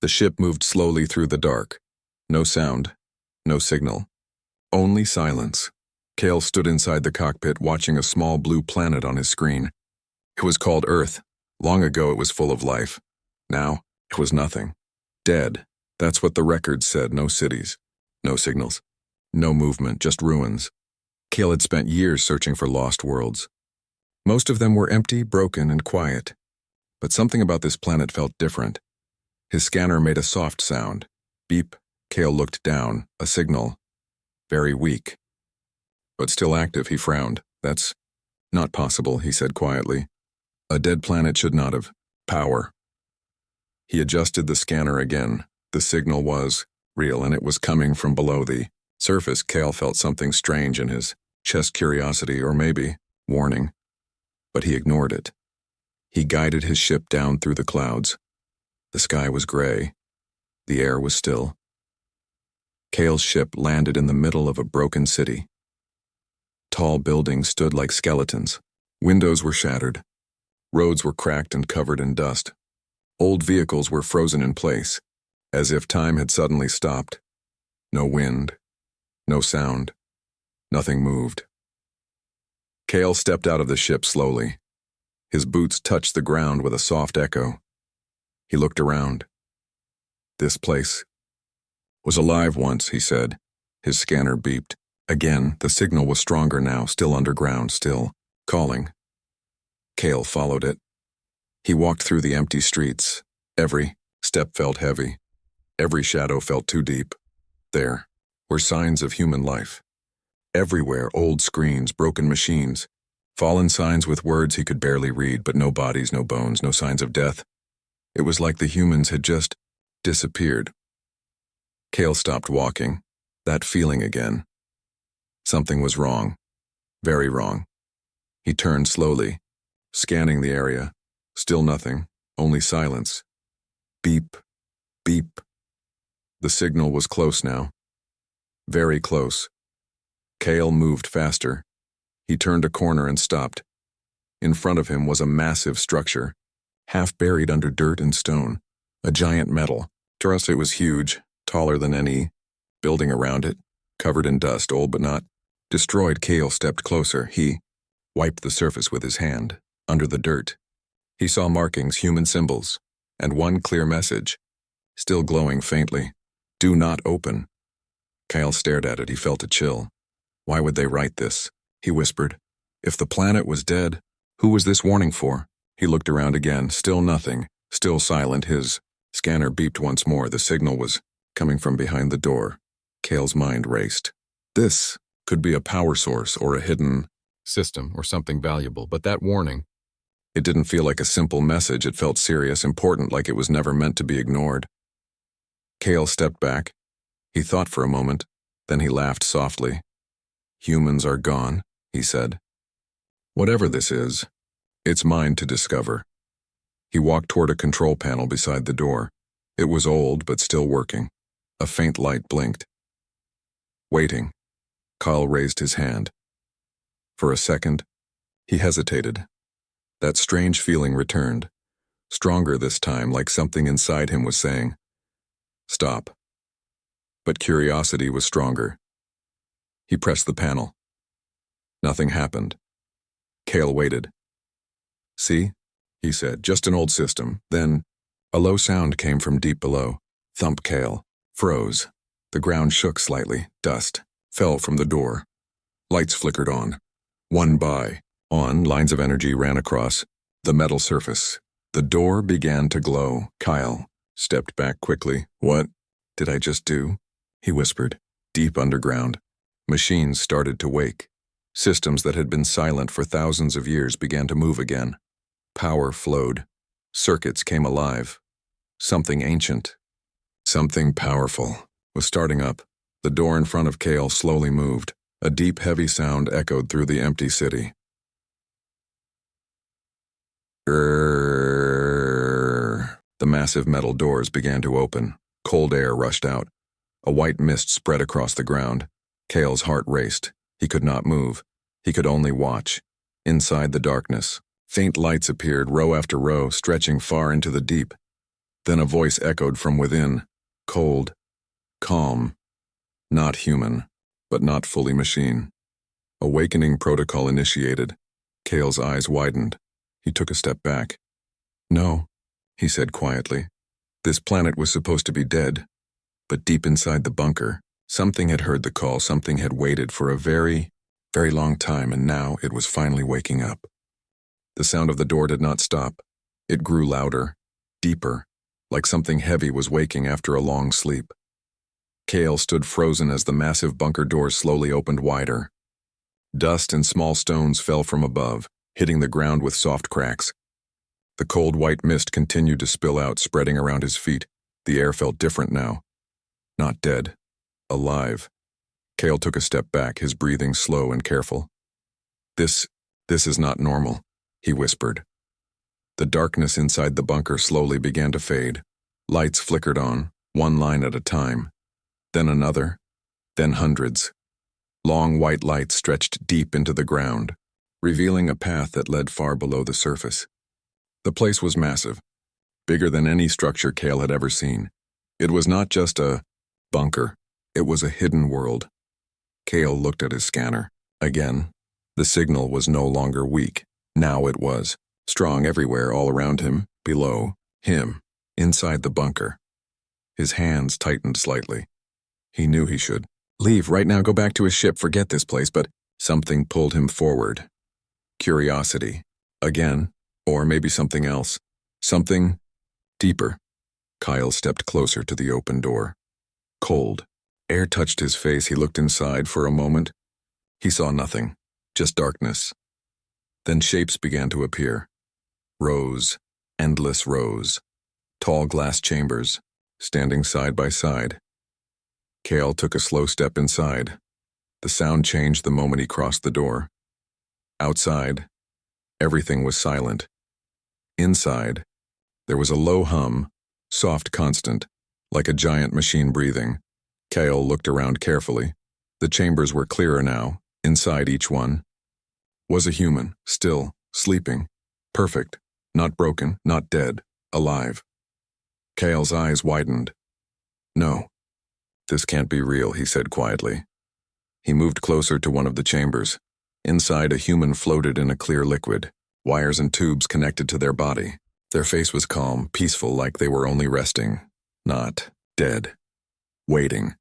The ship moved slowly through the dark. No sound, no signal, only silence. Cale stood inside the cockpit watching a small blue planet on his screen. It was called Earth. Long ago it was full of life. Now, it was nothing. Dead. That's what the records said. No cities, no signals, no movement, just ruins. Cale had spent years searching for lost worlds. Most of them were empty, broken, and quiet. But something about this planet felt different. His scanner made a soft sound. Beep. Cale looked down. A signal. Very weak. But still active, he frowned. That's not possible, he said quietly. A dead planet should not have power. He adjusted the scanner again. The signal was real, and it was coming from below the surface. Cale felt something strange in his chest, curiosity, or maybe warning. But he ignored it. He guided his ship down through the clouds. The sky was gray. The air was still. Cale's ship landed in the middle of a broken city. Tall buildings stood like skeletons. Windows were shattered. Roads were cracked and covered in dust. Old vehicles were frozen in place, as if time had suddenly stopped. No wind, no sound, nothing moved. Cale stepped out of the ship slowly. His boots touched the ground with a soft echo. He looked around. This place was alive once, he said. His scanner beeped. Again, the signal was stronger now, still underground, still calling. Cale followed it. He walked through the empty streets. Every step felt heavy. Every shadow felt too deep. There were signs of human life. Everywhere, old screens, broken machines, fallen signs with words he could barely read, but no bodies, no bones, no signs of death. It was like the humans had just disappeared. Cale stopped walking. That feeling again. Something was wrong. Very wrong. He turned slowly, scanning the area. Still nothing, only silence. Beep, beep. The signal was close now. Very close. Cale moved faster. He turned a corner and stopped. In front of him was a massive structure, half buried under dirt and stone. A giant metal. Trust it was huge, taller than any building around it, covered in dust, old but not destroyed. Cale stepped closer. He wiped the surface with his hand. Under the dirt, he saw markings, human symbols, and one clear message, still glowing faintly. Do not open. Cale stared at it. He felt a chill. Why would they write this? He whispered. If the planet was dead, who was this warning for? He looked around again. Still nothing. Still silent. His scanner beeped once more. The signal was coming from behind the door. Cale's mind raced. This could be a power source or a hidden system or something valuable, but that warning, it didn't feel like a simple message. It felt serious, important, like it was never meant to be ignored. Cale stepped back. He thought for a moment, then he laughed softly. Humans are gone, he said. Whatever this is, it's mine to discover. He walked toward a control panel beside the door. It was old, but still working. A faint light blinked. Waiting. Cale raised his hand. For a second, he hesitated. That strange feeling returned, stronger this time, like something inside him was saying, stop. But curiosity was stronger. He pressed the panel. Nothing happened. Cale waited. See? He said, just an old system. Then, a low sound came from deep below. Thump. Cale froze. The ground shook slightly. Dust fell from the door. Lights flickered on. One by. On, lines of energy ran across the metal surface. The door began to glow. Cale stepped back quickly. What did I just do? He whispered. Deep underground, machines started to wake. Systems that had been silent for thousands of years began to move again. Power flowed. Circuits came alive. Something ancient, something powerful, was starting up. The door in front of Cale slowly moved. A deep, heavy sound echoed through the empty city. Grrrr. The massive metal doors began to open. Cold air rushed out. A white mist spread across the ground. Cale's heart raced. He could not move. He could only watch. Inside the darkness, faint lights appeared, row after row, stretching far into the deep. Then a voice echoed from within, cold, calm, not human, but not fully machine. Awakening protocol initiated. Cale's eyes widened. He took a step back. No, he said quietly. This planet was supposed to be dead. But deep inside the bunker, something had heard the call, something had waited for a very, very long time, and now it was finally waking up. The sound of the door did not stop. It grew louder, deeper, like something heavy was waking after a long sleep. Cale stood frozen as the massive bunker doors slowly opened wider. Dust and small stones fell from above, hitting the ground with soft cracks. The cold white mist continued to spill out, spreading around his feet. The air felt different now. Not dead. Alive. Cale took a step back, his breathing slow and careful. This is not normal, he whispered. The darkness inside the bunker slowly began to fade. Lights flickered on, one line at a time. Then another. Then hundreds. Long white lights stretched deep into the ground, revealing a path that led far below the surface. The place was massive, bigger than any structure Cale had ever seen. It was not just a bunker, it was a hidden world. Cale looked at his scanner. Again, the signal was no longer weak. Now it was strong everywhere, all around him, below, him, inside the bunker. His hands tightened slightly. He knew he should leave right now, go back to his ship, forget this place, but something pulled him forward. Curiosity. Again, or maybe something else. Something deeper. Kyle stepped closer to the open door. Cold. Air touched his face. He looked inside for a moment. He saw nothing, just darkness. Then shapes began to appear. Rows, endless rows. Tall glass chambers, standing side by side. Cale took a slow step inside. The sound changed the moment he crossed the door. Outside, everything was silent. Inside, there was a low hum, soft, constant, like a giant machine breathing. Cale looked around carefully. The chambers were clearer now. Inside each one was a human, still, sleeping, perfect, not broken, not dead, alive. Cale's eyes widened. No, this can't be real, he said quietly. He moved closer to one of the chambers. Inside, a human floated in a clear liquid, wires and tubes connected to their body. Their face was calm, peaceful, like they were only resting, not dead. Waiting.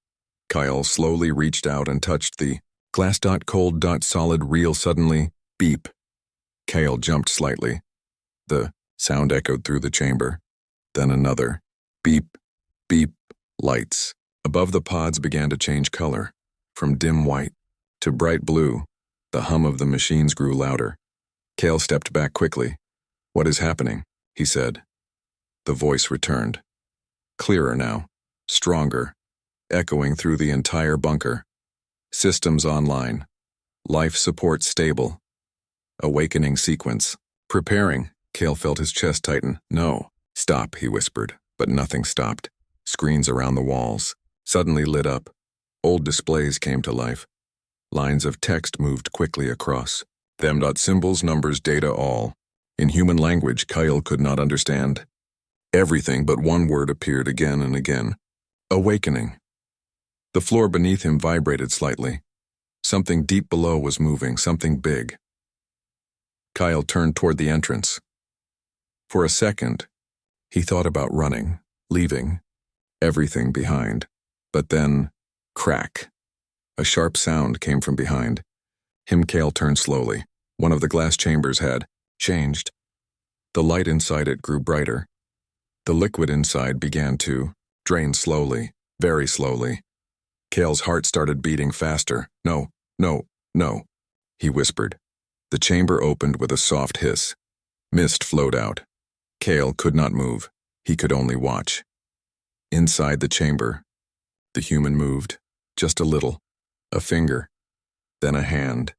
Kyle slowly reached out and touched the glass.cold.solid real. Suddenly, beep. Cale jumped slightly. The sound echoed through the chamber. Then another. Beep, beep, lights. Above the pods began to change color, from dim white to bright blue. The hum of the machines grew louder. Cale stepped back quickly. What is happening? He said. The voice returned. Clearer now, stronger, echoing through the entire bunker. Systems online. Life support stable. Awakening sequence. Preparing. Cale felt his chest tighten. No. Stop, he whispered, but nothing stopped. Screens around the walls suddenly lit up. Old displays came to life. Lines of text moved quickly across. Them. Symbols, numbers, data, all. In human language Kyle could not understand. Everything but one word appeared again and again. Awakening. The floor beneath him vibrated slightly. Something deep below was moving, something big. Kyle turned toward the entrance. For a second, he thought about running, leaving, everything behind. But then, crack. A sharp sound came from behind. Cale turned slowly. One of the glass chambers had changed. The light inside it grew brighter. The liquid inside began to drain slowly, very slowly. Cale's heart started beating faster. No, no, no, he whispered. The chamber opened with a soft hiss. Mist flowed out. Cale could not move. He could only watch. Inside the chamber, the human moved, just a little. A finger, then a hand.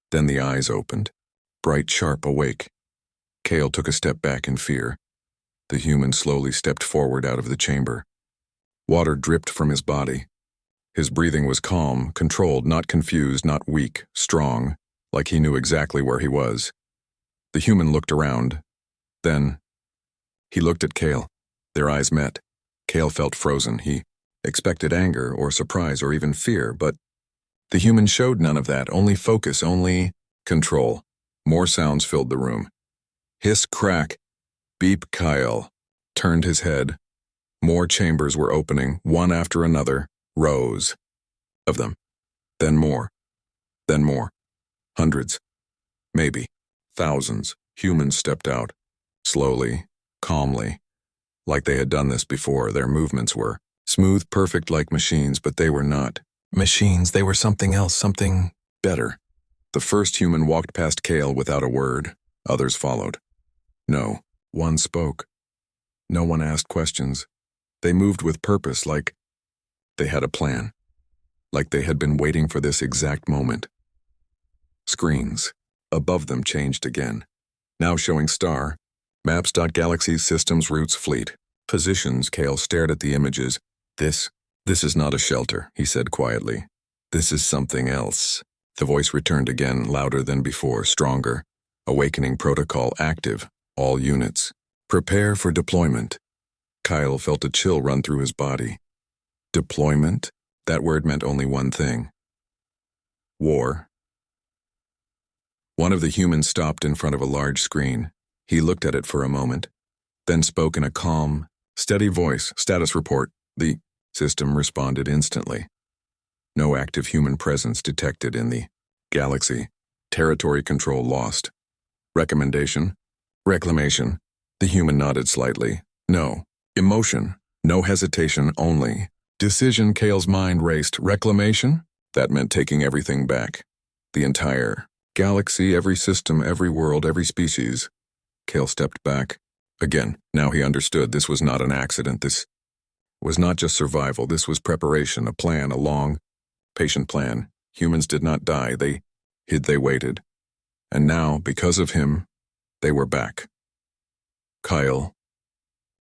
Then the eyes opened, bright, sharp, awake. Cale took a step back in fear. The human slowly stepped forward out of the chamber. Water dripped from his body. His breathing was calm, controlled, not confused, not weak, strong, like he knew exactly where he was. The human looked around. Then, he looked at Cale. Their eyes met. Kale felt frozen. He expected anger or surprise or even fear, but the human showed none of that, only focus, only control. More sounds filled the room. Hiss, crack, beep. Kyle turned his head. More chambers were opening, one after another, rows of them. Then more. Then more. Hundreds. Maybe. Thousands. Humans stepped out. Slowly, calmly. Like they had done this before. Their movements were smooth, perfect like machines, but they were not machines. They were something else, something better. The first human walked past Kale without a word. Others followed. No one spoke. No one asked questions. They moved with purpose, like they had a plan. Like they had been waiting for this exact moment. Screens above them changed again. Now showing star, maps. Galaxies, systems, routes, fleet, positions. Kale stared at the images. This is not a shelter, he said quietly. This is something else. The voice returned again, louder than before, stronger. Awakening protocol active. All units. Prepare for deployment. Kyle felt a chill run through his body. Deployment? That word meant only one thing. War. One of the humans stopped in front of a large screen. He looked at it for a moment, then spoke in a calm, steady voice. Status report. The system responded instantly. No active human presence detected in the galaxy. Territory control lost. Recommendation? Reclamation. The human nodded slightly. No. Emotion. No hesitation, only decision. Kale's mind raced. Reclamation? That meant taking everything back. The entire galaxy, every system, every world, every species. Kale stepped back. Again, now he understood this was not an accident. This was not just survival. This was preparation, a plan, a long, patient plan. Humans did not die. They hid, they waited. And now, because of him, they were back. Kyle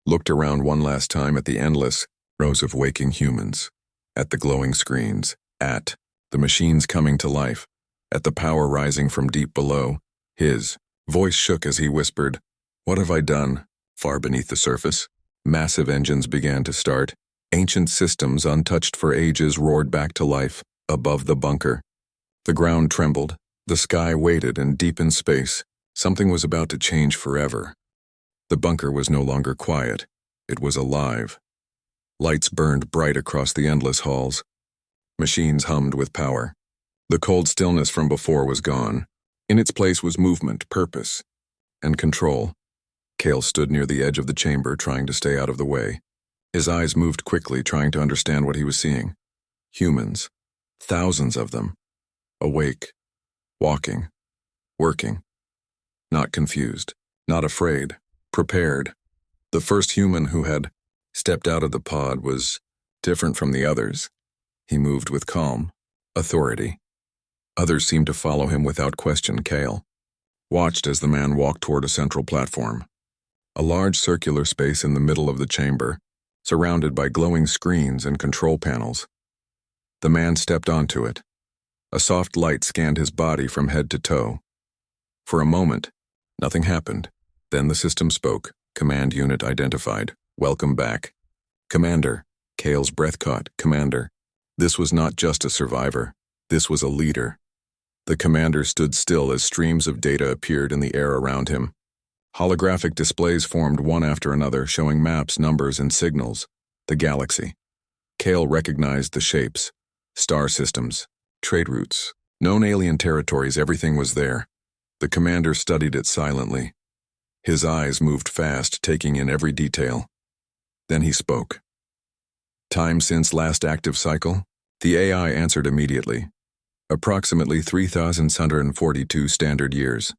looked around one last time at the endless rows of waking humans, at the glowing screens, at the machines coming to life, at the power rising from deep below. His voice shook as he whispered, "What have I done?" Far beneath the surface, massive engines began to start. Ancient systems, untouched for ages, roared back to life above the bunker. The ground trembled, the sky waited, and deep in space, something was about to change forever. The bunker was no longer quiet. It was alive. Lights burned bright across the endless halls. Machines hummed with power. The cold stillness from before was gone. In its place was movement, purpose, and control. Kale stood near the edge of the chamber, trying to stay out of the way. His eyes moved quickly, trying to understand what he was seeing. Humans. Thousands of them. Awake. Walking. Working. Not confused. Not afraid. Prepared. The first human who had stepped out of the pod was different from the others. He moved with calm, authority. Others seemed to follow him without question. Kale watched as the man walked toward a central platform. A large circular space in the middle of the chamber, surrounded by glowing screens and control panels. The man stepped onto it. A soft light scanned his body from head to toe. For a moment, nothing happened. Then the system spoke. Command unit identified. Welcome back. Commander. Kale's breath caught. Commander. This was not just a survivor. This was a leader. The commander stood still as streams of data appeared in the air around him. Holographic displays formed one after another, showing maps, numbers, and signals. The galaxy. Kale recognized the shapes. Star systems. Trade routes. Known alien territories, everything was there. The commander studied it silently. His eyes moved fast, taking in every detail. Then he spoke. Time since last active cycle? The AI answered immediately. Approximately 3,642 standard years.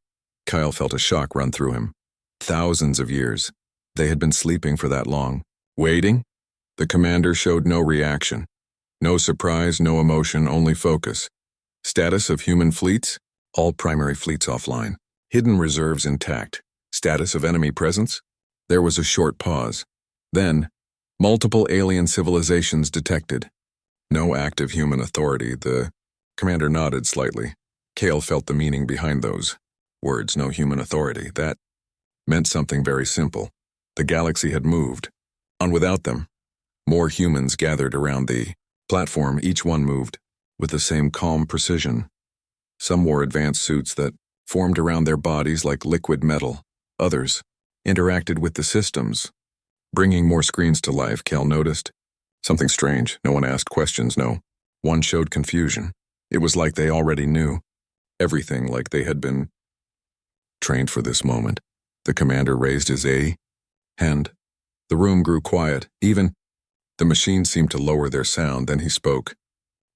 Kyle felt a shock run through him. Thousands of years. They had been sleeping for that long. Waiting? The commander showed no reaction. No surprise, no emotion, only focus. Status of human fleets? All primary fleets offline. Hidden reserves intact. Status of enemy presence? There was a short pause. Then, multiple alien civilizations detected. No active human authority. The commander nodded slightly. Kale felt the meaning behind those words, no human authority. That meant something very simple. The galaxy had moved. On without them, more humans gathered around the platform. Each one moved with the same calm precision. Some wore advanced suits that formed around their bodies like liquid metal. Others interacted with the systems, bringing more screens to life. Cal noticed something strange. No one asked questions, no. One showed confusion. It was like they already knew everything, like they had been trained for this moment. The commander raised his hand. The room grew quiet. Even the machines seemed to lower their sound. Then he spoke,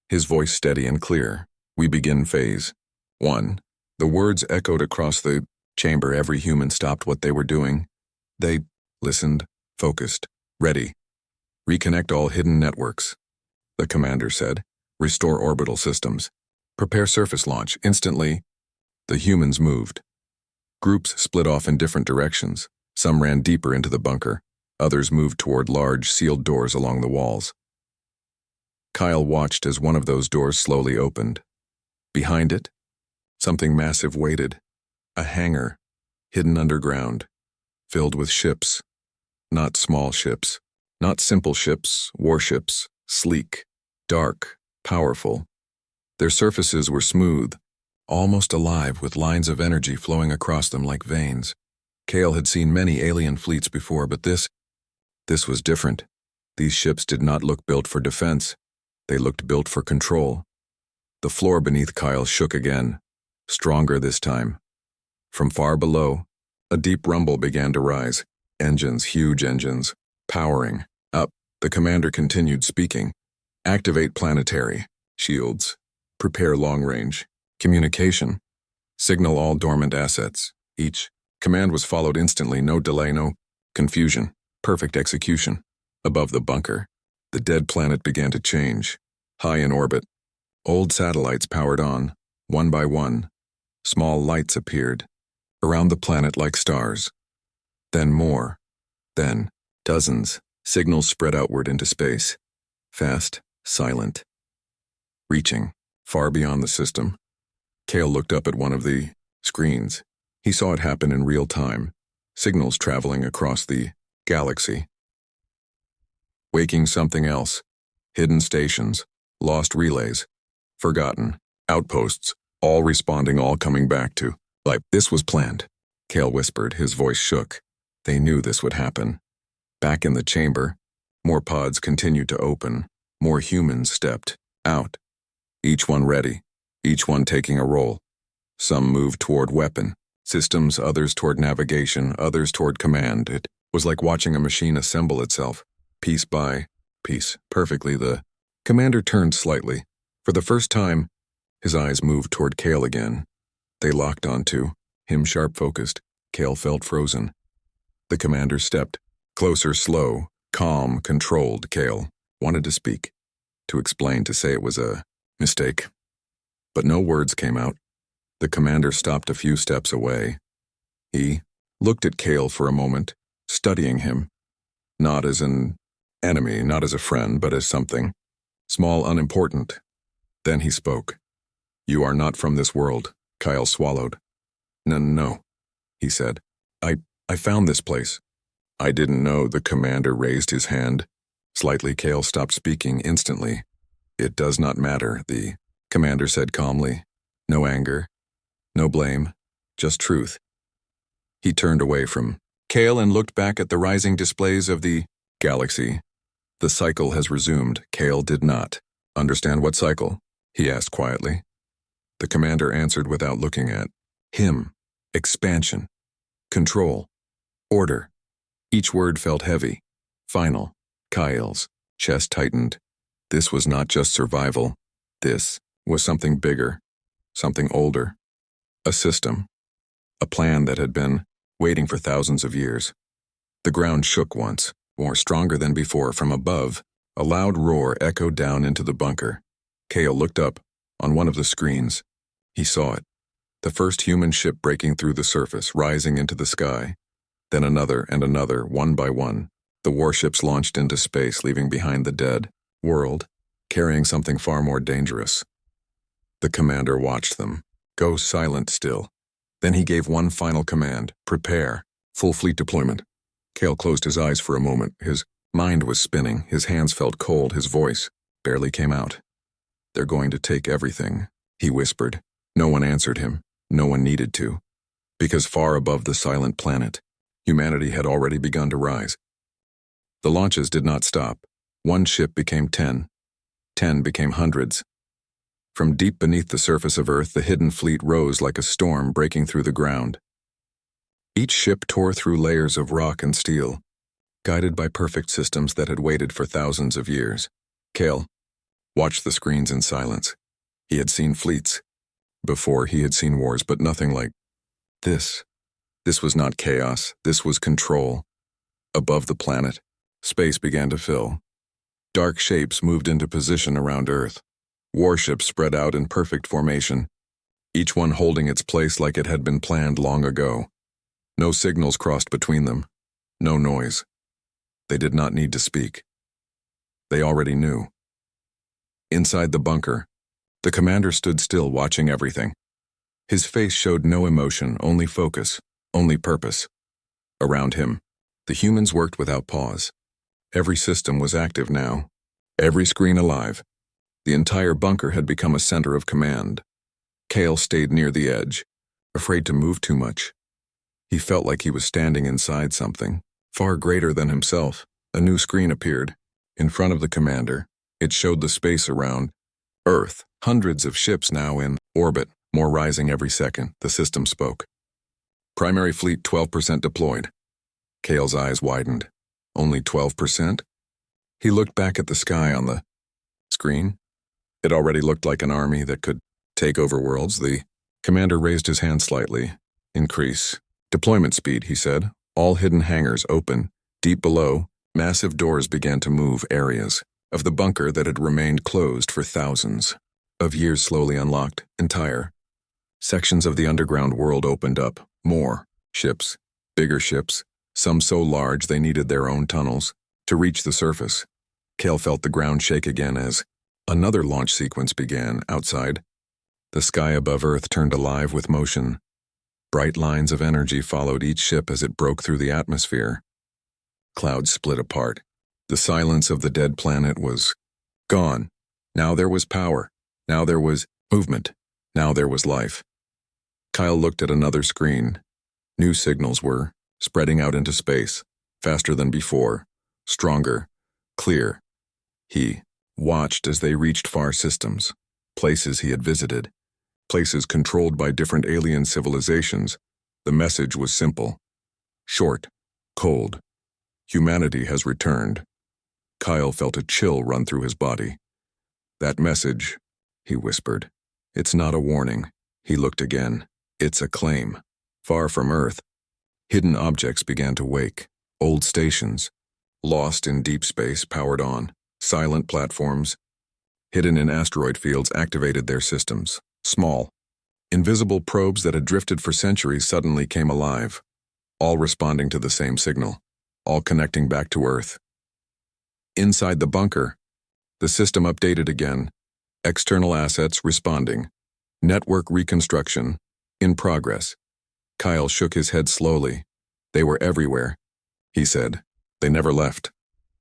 his voice steady and clear. We begin phase 1. The words echoed across the chamber. Every human stopped what they were doing. They listened, focused, ready. Reconnect all hidden networks, the commander said. Restore orbital systems. Prepare surface launch. Instantly, the humans moved. Groups split off in different directions. Some ran deeper into the bunker. Others moved toward large, sealed doors along the walls. Kyle watched as one of those doors slowly opened. Behind it, something massive waited. A hangar, hidden underground, filled with ships. Not small ships, not simple ships, warships, sleek, dark, powerful. Their surfaces were smooth, almost alive, with lines of energy flowing across them like veins. Cale had seen many alien fleets before, but this was different. These ships did not look built for defense. They looked built for control. The floor beneath Kyle shook again, stronger this time. From far below, a deep rumble began to rise. Engines, huge engines, powering up. The commander continued speaking. Activate planetary shields. Prepare long-range communication. Signal all dormant assets. Each command was followed instantly. No delay, no confusion. Perfect execution. Above the bunker, the dead planet began to change. High in orbit, old satellites powered on, one by one. Small lights appeared around the planet like stars. Then more. Then dozens. Signals spread outward into space. Fast, silent. Reaching far beyond the system. Cale looked up at one of the screens. He saw it happen in real time. Signals traveling across the galaxy. Waking something else. Hidden stations. Lost relays. Forgotten. Outposts. All responding, all coming back to life. This was planned, Cale whispered. His voice shook. They knew this would happen. Back in the chamber, more pods continued to open. More humans stepped out. Each one ready. Each one taking a role. Some moved toward weapon systems, others toward navigation, others toward command. It was like watching a machine assemble itself, piece by piece, perfectly. The commander turned slightly. For the first time, his eyes moved toward Cale again. They locked onto him, sharp-focused. Cale felt frozen. The commander stepped closer, slow, calm, controlled. Cale wanted to speak, to explain, to say it was a mistake. But no words came out. The commander stopped a few steps away. He looked at Cale for a moment, studying him, not as an enemy, not as a friend, but as something small, unimportant. Then he spoke. You are not from this world. Kyle swallowed. No, he said. I found this place. I didn't know. The commander raised his hand. Slightly. Cale stopped speaking instantly. It does not matter, the commander said calmly. No anger, no blame, just truth. He turned away from Cale and looked back at the rising displays of the galaxy. The cycle has resumed. Cale did not understand what cycle, he asked quietly. The commander answered without looking at him. Expansion, control, order. Each word felt heavy, final. Kyle's chest tightened. This was not just survival. This was something bigger, something older. A system, a plan that had been waiting for thousands of years. The ground shook once, more stronger than before. From above, a loud roar echoed down into the bunker. Cale looked up. On one of the screens, he saw it. The first human ship breaking through the surface, rising into the sky. Then another and another, one by one. The warships launched into space, leaving behind the dead world, carrying something far more dangerous. The commander watched them, go silent still. Then he gave one final command, prepare, full fleet deployment. Cale closed his eyes for a moment, his Mind was spinning, his hands felt cold, his voice barely came out. "They're going to take everything," he whispered. No one answered him. No one needed to. Because far above the silent planet, humanity had already begun to rise. The launches did not stop. One ship became 10. 10 became hundreds. From deep beneath the surface of Earth, the hidden fleet rose like a storm breaking through the ground. Each ship tore through layers of rock and steel, guided by perfect systems that had waited for thousands of years. Cale watched the screens in silence. He had seen fleets. Before, he had seen wars, but nothing like this. This was not chaos. This was control. Above the planet, space began to fill. Dark shapes moved into position around Earth. Warships spread out in perfect formation, each one holding its place like it had been planned long ago. No signals crossed between them. No noise. They did not need to speak. They already knew. Inside the bunker, the commander stood still, watching everything. His face showed no emotion, only focus, only purpose. Around him, the humans worked without pause. Every system was active now, every screen alive. The entire bunker had become a center of command. Cale stayed near the edge, afraid to move too much. He felt like he was standing inside something, far greater than himself. A new screen appeared. In front of the commander, it showed the space around Earth. Hundreds of ships now in orbit, more rising every second. The system spoke. Primary fleet 12% deployed. Cale's eyes widened. Only 12%? He looked back at the sky on the screen. It already looked like an army that could take over worlds. The commander raised his hand slightly. "Increase deployment speed," he said. All hidden hangars open. Deep below, massive doors began to move. Areas of the bunker that had remained closed for thousands of years slowly unlocked. Entire sections of the underground world opened up. More ships, bigger ships, some so large they needed their own tunnels to reach the surface. Cale felt the ground shake again as another launch sequence began. Outside, the sky above Earth turned alive with motion. Bright lines of energy followed each ship as it broke through the atmosphere. Clouds split apart. The silence of the dead planet was gone. Now there was power. Now there was movement. Now there was life. Kyle looked at another screen. New signals were spreading out into space, faster than before, stronger, clear. He watched as they reached far systems, places he had visited, places controlled by different alien civilizations. The message was simple, short, cold. Humanity has returned. Kyle felt a chill run through his body. "That message," he whispered. "It's not a warning." He looked again. "It's a claim." Far from Earth, hidden objects began to wake. Old stations, lost in deep space, powered on. Silent platforms, hidden in asteroid fields, activated their systems. Small, invisible probes that had drifted for centuries suddenly came alive, all responding to the same signal, all connecting back to Earth. Inside the bunker, the system updated again. External assets responding. Network reconstruction in progress. Kyle shook his head slowly. "They were everywhere," he said. "They never left."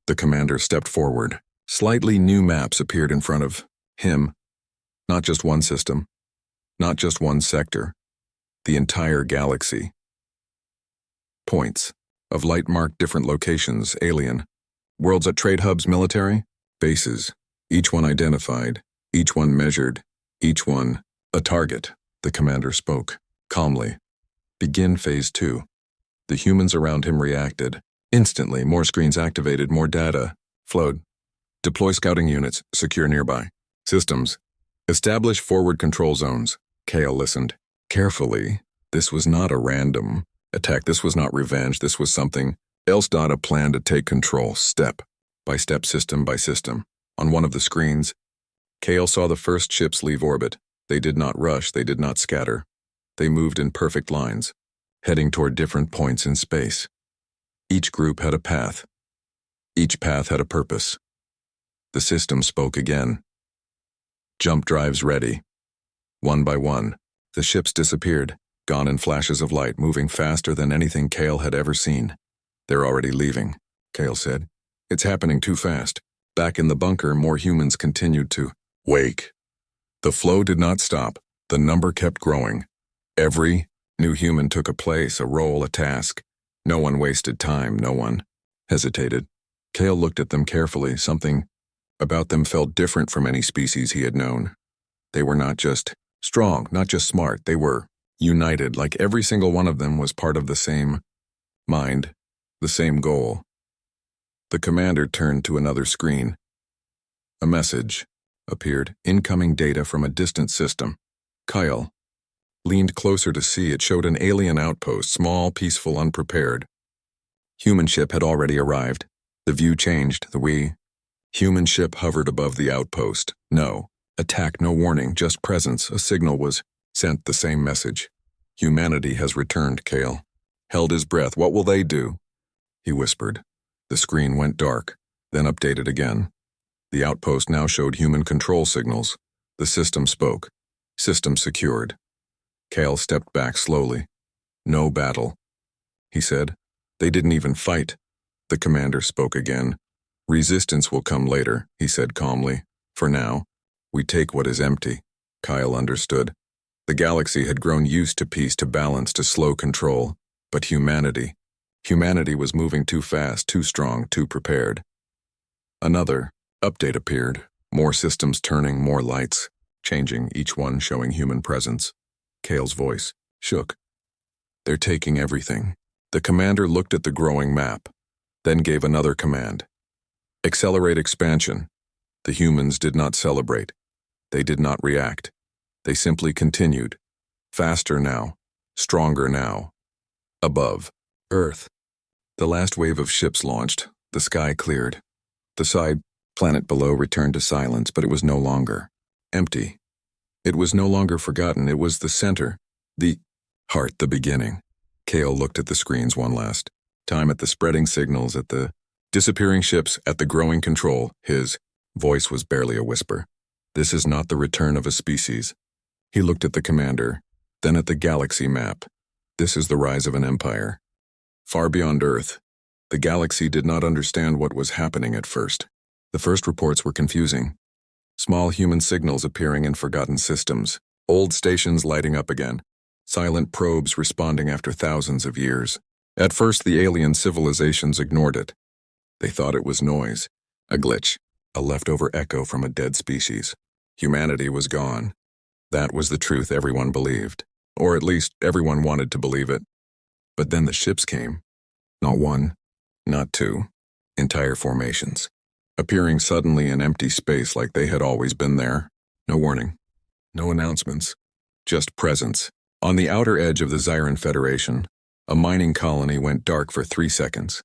The commander stepped forward. Slightly new maps appeared in front of him. Not just one system, not just one sector, the entire galaxy. Points of light marked different locations, alien. Worlds at trade hubs, military bases, each one identified, each one measured, each one a target. The commander spoke calmly. "Begin phase 2. The humans around him reacted. Instantly, more screens activated, more data flowed. "Deploy scouting units, secure nearby systems. Establish forward control zones." Cale listened carefully. This was not a random attack. This was not revenge. This was something else. A plan to take control, step by step, system by system. On one of the screens, Cale saw the first ships leave orbit. They did not rush. They did not scatter. They moved in perfect lines, heading toward different points in space. Each group had a path. Each path had a purpose. The system spoke again. "Jump drives ready." One by one, the ships disappeared, gone in flashes of light, moving faster than anything Cale had ever seen. "They're already leaving," Cale said. It's happening too fast. Back in the bunker, more humans continued to wake. The flow did not stop. The number kept growing. Every new human took a place, a role, a task. No one wasted time, no one hesitated. Cale looked at them carefully. Something about them felt different from any species he had known. They were not just strong, not just smart. They were united, like every single one of them was part of the same mind, the same goal. The commander turned to another screen. A message appeared, incoming data from a distant system. Kyle leaned closer to see. It showed an alien outpost, small, peaceful, unprepared. Human ship had already arrived. The view changed. Human ship hovered above the outpost. No attack, no warning, just presence. A signal was sent, the same message. Humanity has returned, Cale held his breath. What will they do? He whispered. The screen went dark, then updated again. The outpost now showed human control signals. The system spoke. System secured. Cale stepped back slowly. No battle, he said. They didn't even fight. The commander spoke again. Resistance will come later, he said calmly. For now, we take what is empty. Kyle understood. The galaxy had grown used to peace, to balance, to slow control. But humanity was moving too fast, too strong, too prepared. Another update appeared. More systems turning, more lights changing, each one showing human presence. Cale's voice shook. They're taking everything. The commander looked at the growing map, then gave another command. Accelerate expansion. The humans did not celebrate. They did not react. They simply continued. Faster now. Stronger now. Above Earth. The last wave of ships launched. The sky cleared. The side planet below returned to silence, but it was no longer empty. It was no longer forgotten. It was the center, the heart, the beginning. Cale looked at the screens one last time, at the spreading signals, at the disappearing ships, at the growing control. His voice was barely a whisper. This is not the return of a species. He looked at the commander, then at the galaxy map. This is the rise of an empire. Far beyond Earth, the galaxy did not understand what was happening at first. The first reports were confusing. Small human signals appearing in forgotten systems, old stations lighting up again, silent probes responding after thousands of years. At first, the alien civilizations ignored it. They thought it was noise, a glitch, a leftover echo from a dead species. Humanity was gone. That was the truth everyone believed, or at least everyone wanted to believe it. But then the ships came. Not one, not two, entire formations, appearing suddenly in empty space like they had always been there. No warning, no announcements, just presence. On the outer edge of the Zyran Federation, a mining colony went dark for 3 seconds.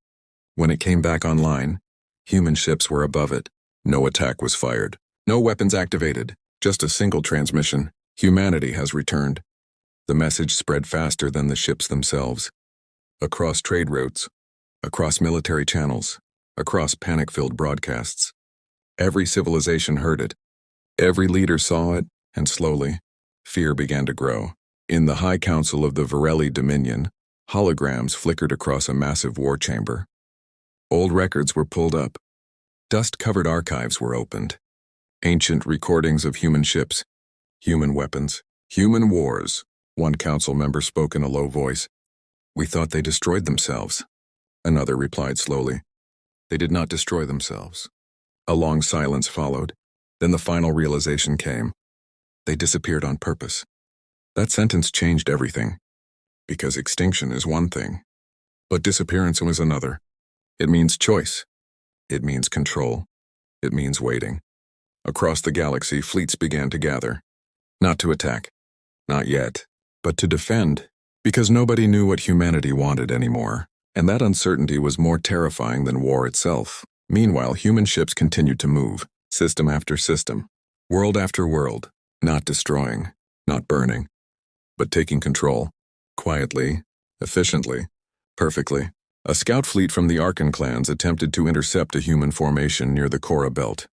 When it came back online, human ships were above it. No attack was fired, no weapons activated, just a single transmission. Humanity has returned. The message spread faster than the ships themselves. Across trade routes, across military channels, across panic-filled broadcasts. Every civilization heard it. Every leader saw it, and slowly, fear began to grow. In the High Council of the Varelli Dominion, holograms flickered across a massive war chamber. Old records were pulled up. Dust-covered archives were opened. Ancient recordings of human ships, human weapons, human wars. One council member spoke in a low voice. We thought they destroyed themselves. Another replied slowly. They did not destroy themselves. A long silence followed. Then the final realization came. They disappeared on purpose. That sentence changed everything. Because extinction is one thing, but disappearance was another. It means choice. It means control. It means waiting. Across the galaxy, fleets began to gather. Not to attack. Not yet. But to defend. Because nobody knew what humanity wanted anymore. And that uncertainty was more terrifying than war itself. Meanwhile, human ships continued to move. System after system. World after world. Not destroying. Not burning. But taking control. Quietly. Efficiently. Perfectly. A scout fleet from the Arkan clans attempted to intercept a human formation near the Korra belt.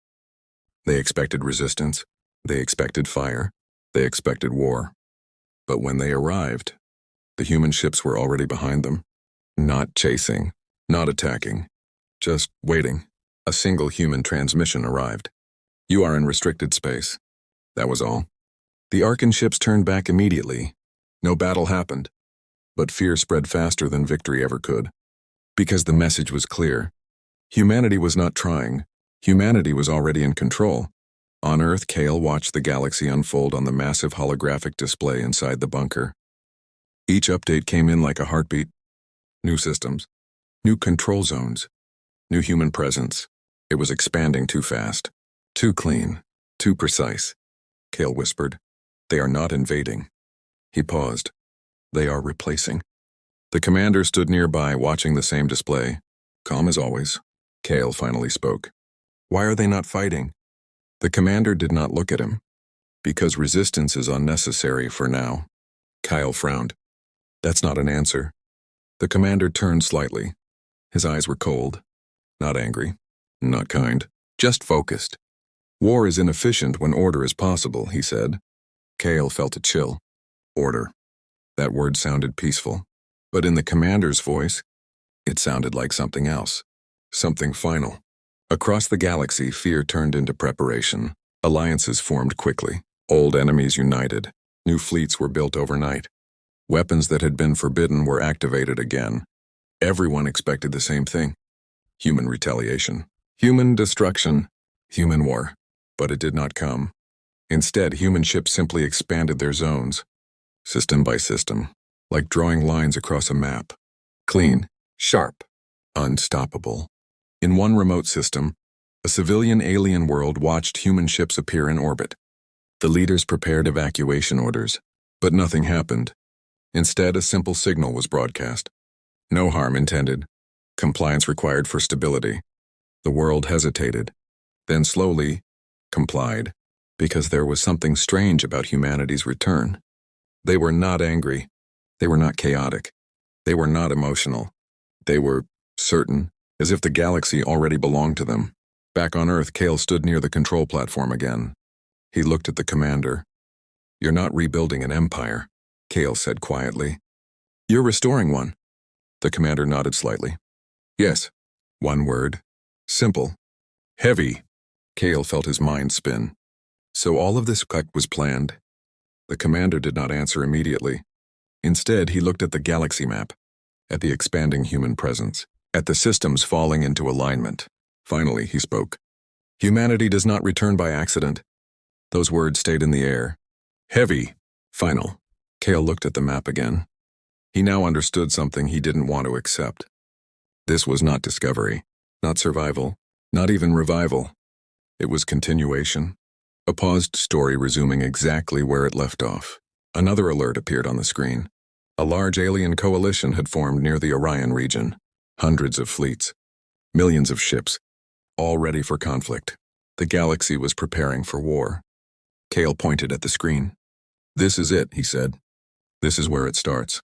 They expected resistance. They expected fire. They expected war. But when they arrived, the human ships were already behind them. Not chasing. Not attacking. Just waiting. A single human transmission arrived. You are in restricted space. That was all. The Arkan ships turned back immediately. No battle happened. But fear spread faster than victory ever could. Because the message was clear. Humanity was not trying. Humanity was already in control. On Earth, Kale watched the galaxy unfold on the massive holographic display inside the bunker. Each update came in like a heartbeat. New systems. New control zones. New human presence. It was expanding too fast. Too clean. Too precise. Kale whispered. They are not invading. He paused. They are replacing. The commander stood nearby, watching the same display. Calm as always. Kale finally spoke. Why are they not fighting? The commander did not look at him. Because resistance is unnecessary for now. Kyle frowned. That's not an answer. The commander turned slightly. His eyes were cold. Not angry. Not kind. Just focused. War is inefficient when order is possible, he said. Kale felt a chill. Order. That word sounded peaceful. But in the commander's voice, it sounded like something else. Something final. Across the galaxy, fear turned into preparation. Alliances formed quickly. Old enemies united. New fleets were built overnight. Weapons that had been forbidden were activated again. Everyone expected the same thing. Human retaliation. Human destruction. Human war. But it did not come. Instead, human ships simply expanded their zones. System by system. Like drawing lines across a map. Clean. Sharp. Unstoppable. In one remote system, a civilian alien world watched human ships appear in orbit. The leaders prepared evacuation orders, but nothing happened. Instead, a simple signal was broadcast. No harm intended. Compliance required for stability. The world hesitated, then slowly complied, because there was something strange about humanity's return. They were not angry. They were not chaotic. They were not emotional. They were certain, as if the galaxy already belonged to them. Back on Earth, Kale stood near the control platform again. He looked at the commander. You're not rebuilding an empire, Kale said quietly. You're restoring one. The commander nodded slightly. Yes. One word. Simple. Heavy. Kale felt his mind spin. So all of this was planned? The commander did not answer immediately. Instead, he looked at the galaxy map, at the expanding human presence, at the systems falling into alignment. Finally, he spoke. Humanity does not return by accident. Those words stayed in the air. Heavy. Final. Kale looked at the map again. He now understood something he didn't want to accept. This was not discovery, not survival, not even revival. It was continuation. A paused story resuming exactly where it left off. Another alert appeared on the screen. A large alien coalition had formed near the Orion region. Hundreds of fleets. Millions of ships. All ready for conflict. The galaxy was preparing for war. Kale pointed at the screen. This is it, he said. This is where it starts.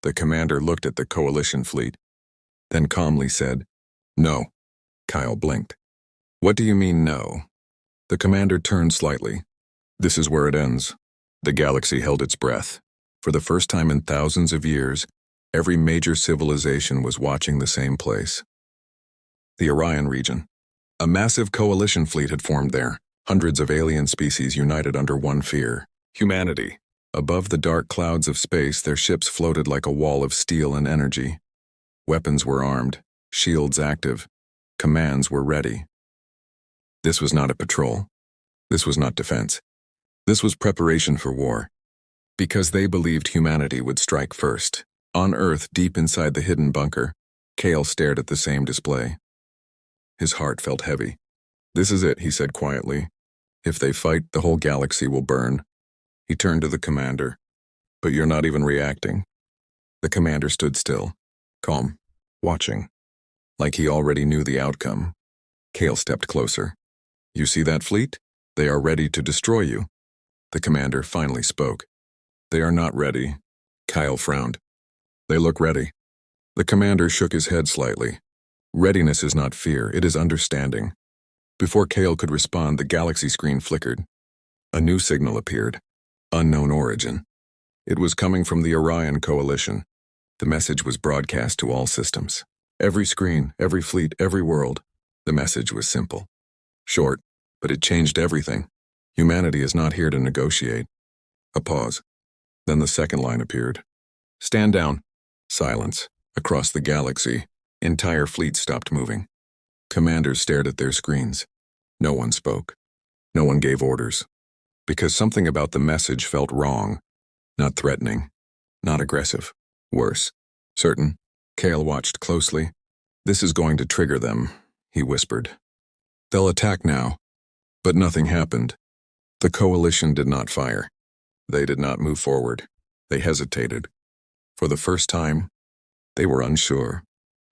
The commander looked at the coalition fleet, then calmly said, No. Kyle blinked. What do you mean, no? The commander turned slightly. This is where it ends. The galaxy held its breath. For the first time in thousands of years, every major civilization was watching the same place. The Orion region. A massive coalition fleet had formed there. Hundreds of alien species united under one fear. Humanity. Above the dark clouds of space, their ships floated like a wall of steel and energy. Weapons were armed, shields active, commands were ready. This was not a patrol. This was not defense. This was preparation for war. Because they believed humanity would strike first. On Earth, deep inside the hidden bunker, Kale stared at the same display. His heart felt heavy. This is it, he said quietly. If they fight, the whole galaxy will burn. He turned to the commander. But you're not even reacting. The commander stood still, calm, watching. Like he already knew the outcome. Kale stepped closer. You see that fleet? They are ready to destroy you. The commander finally spoke. They are not ready. Kyle frowned. They look ready. The commander shook his head slightly. Readiness is not fear, it is understanding. Before Kale could respond, the galaxy screen flickered. A new signal appeared. Unknown origin. It was coming from the Orion coalition. The message was broadcast to all systems. Every screen, every fleet, every world. The message was simple. Short, but it changed everything. Humanity is not here to negotiate. A pause. Then the second line appeared. Stand down. Silence. Across the galaxy, entire fleets stopped moving. Commanders stared at their screens. No one spoke. No one gave orders. Because something about the message felt wrong. Not threatening. Not aggressive. Worse. Certain. Kale watched closely. This is going to trigger them, he whispered. They'll attack now. But nothing happened. The coalition did not fire. They did not move forward. They hesitated. For the first time, they were unsure.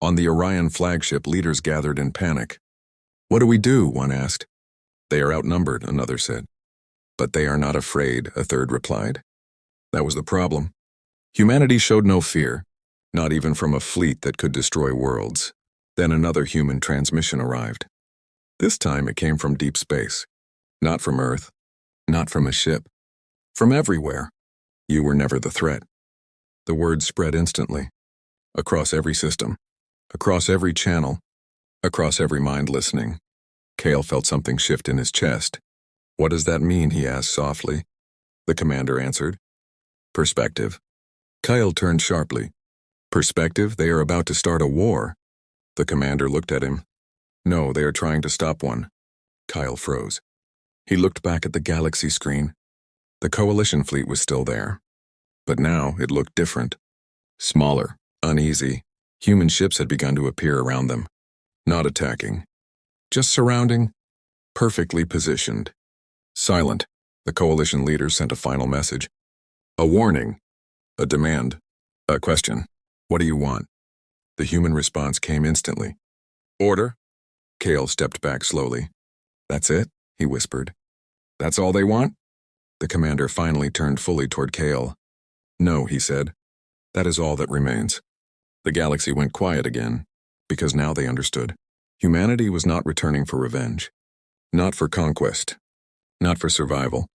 On the Orion flagship, leaders gathered in panic. What do we do? One asked. They are outnumbered, another said. But they are not afraid, a third replied. That was the problem. Humanity showed no fear, not even from a fleet that could destroy worlds. Then another human transmission arrived. This time it came from deep space. Not from Earth. Not from a ship. From everywhere. You were never the threat. The words spread instantly. Across every system. Across every channel. Across every mind listening. Kale felt something shift in his chest. What does that mean? He asked softly. The commander answered. Perspective. Kyle turned sharply. Perspective? They are about to start a war. The commander looked at him. No, they are trying to stop one. Kyle froze. He looked back at the galaxy screen. The coalition fleet was still there. But now it looked different. Smaller, uneasy. Human ships had begun to appear around them. Not attacking. Just surrounding. Perfectly positioned. Silent. The coalition leaders sent a final message. A warning. A demand. A question. What do you want? The human response came instantly. Order. Kale stepped back slowly. That's it? He whispered. That's all they want? The commander finally turned fully toward Kale. No, he said. That is all that remains. The galaxy went quiet again, because now they understood. Humanity was not returning for revenge. Not for conquest. Not for survival.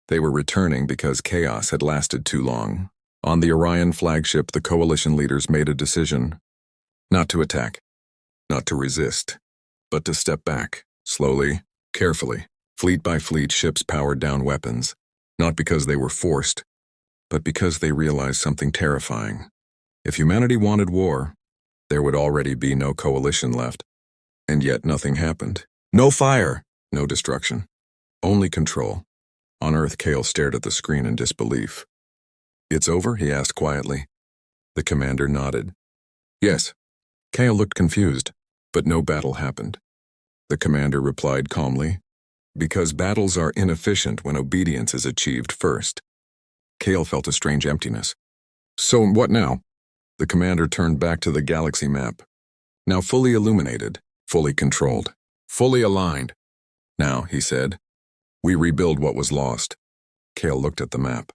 They were returning because chaos had lasted too long. On the Orion flagship, the coalition leaders made a decision. Not to attack. Not to resist. But to step back, slowly, carefully. Fleet by fleet, ships powered down weapons. Not because they were forced, but because they realized something terrifying. If humanity wanted war, there would already be no coalition left. And yet nothing happened. No fire, no destruction. Only control. On Earth, Kale stared at the screen in disbelief. It's over? He asked quietly. The commander nodded. Yes. Kale looked confused, but no battle happened. The commander replied calmly, because battles are inefficient when obedience is achieved first. Kale felt a strange emptiness. So what now? The commander turned back to the galaxy map. Now fully illuminated, fully controlled, fully aligned. Now, he said, we rebuild what was lost. Kale looked at the map.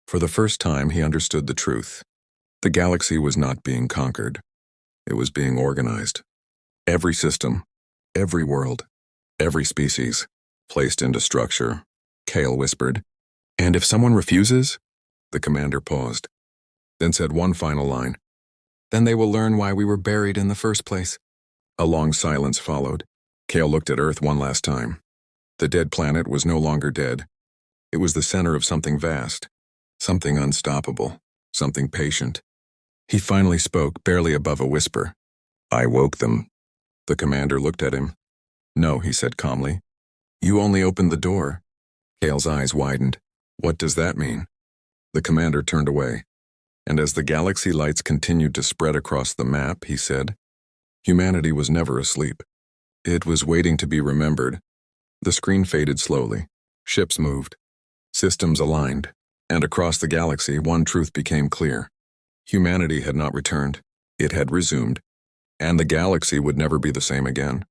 For the first time, he understood the truth. The galaxy was not being conquered. It was being organized. Every system, every world, every species, placed into structure. Kale whispered. And if someone refuses? The commander paused, then said one final line. Then they will learn why we were buried in the first place. A long silence followed. Kale looked at Earth one last time. The dead planet was no longer dead. It was the center of something vast, something unstoppable, something patient. He finally spoke, barely above a whisper. I woke them. The commander looked at him. No, he said calmly. You only opened the door. Kale's eyes widened. What does that mean? The commander turned away. And as the galaxy lights continued to spread across the map, he said, humanity was never asleep. It was waiting to be remembered. The screen faded slowly. Ships moved. Systems aligned. And across the galaxy, one truth became clear. Humanity had not returned. It had resumed. And the galaxy would never be the same again.